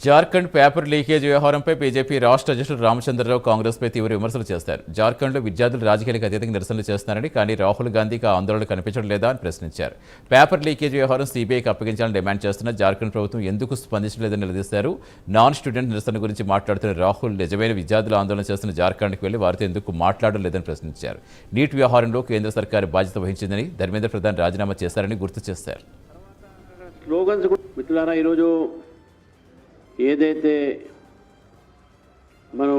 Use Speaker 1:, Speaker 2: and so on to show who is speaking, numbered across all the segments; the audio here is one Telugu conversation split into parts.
Speaker 1: జార్ఖండ్ పేపర్ లీకేజ్ వ్యవహారంపై బీజేపీ రాష్ట్ర అధ్యక్షుడు రామచంద్రరావు కాంగ్రెస్పై తీవ్ర విమర్శలు చేశారు. జార్ఖండ్లో విద్యార్థులు రాజకీయాలకు అతీతంగా నిరసనలు చేస్తున్నారని, కానీ రాహుల్ గాంధీకి ఆ ఆందోళన కనిపించడం లేదా అని ప్రశ్నించారు. పేపర్ లీకేజ్ వ్యవహారం సీబీఐకి అప్పగించాలని డిమాండ్ చేస్తున్న జార్ఖండ్ ప్రభుత్వం ఎందుకు స్పందించలేదని నిలదీశారు. నాన్ స్టూడెంట్ నిరసన గురించి మాట్లాడుతున్న రాహుల్ నిజమైన విద్యార్థులు ఆందోళన చేస్తున్న జార్ఖండ్కి వెళ్లి వారితో ఎందుకు మాట్లాడడం లేదని ప్రశ్నించారు. నీట్ వ్యవహారంలో కేంద్ర సర్కారు బాధ్యత వహించిందని, ధర్మేంద్ర ప్రధాన్ రాజీనామా చేశారని గుర్తు చేశారు.
Speaker 2: స్లోగన్స్ మిత్రులారా, ఈరోజు ఏదైతే మనం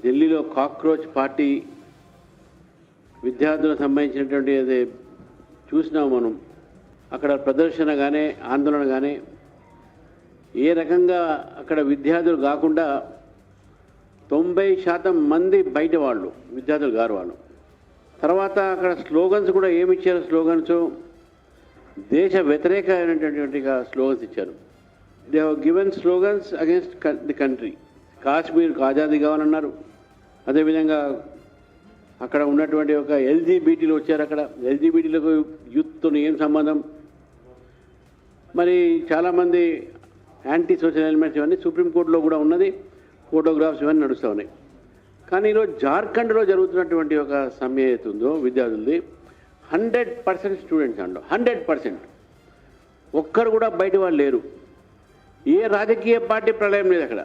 Speaker 2: ఢిల్లీలో కాక్రోచ్ పార్టీ విద్యార్థులకు సంబంధించినటువంటి ఏదైతే చూసినాం, మనం అక్కడ ప్రదర్శన కానీ ఆందోళన కానీ ఏ రకంగా అక్కడ విద్యార్థులు కాకుండా 90% మంది బయట వాళ్ళు, విద్యార్థులు గారు వాళ్ళు. తర్వాత అక్కడ స్లోగన్స్ కూడా ఏమి ఇచ్చారు, స్లోగన్స్ దేశ వ్యతిరేకమైనటువంటి స్లోగన్స్ ఇచ్చారు. They have given slogans against the country. కాశ్మీర్కు ఆజాదీ కావాలన్నారు. అదేవిధంగా అక్కడ ఉన్నటువంటి ఒక ఎల్జీబీటీలు వచ్చారు. అక్కడ ఎల్జీబీటీలకు యూత్తో ఏం సంబంధం, మరి చాలామంది యాంటీ సోషల్ ఎలిమెంట్స్ ఇవన్నీ సుప్రీంకోర్టులో కూడా ఉన్నది, ఫోటోగ్రాఫ్స్ ఇవన్నీ నడుస్తూ ఉన్నాయి. కానీ ఈరోజు జార్ఖండ్లో జరుగుతున్నటువంటి ఒక సమ్మె అవుతుందో విద్యార్థులది, 100% స్టూడెంట్స్ అండి, 100%. ఒక్కరు కూడా బయట వాళ్ళు లేరు. ఏ రాజకీయ పార్టీ ప్రళయం లేదు అక్కడ.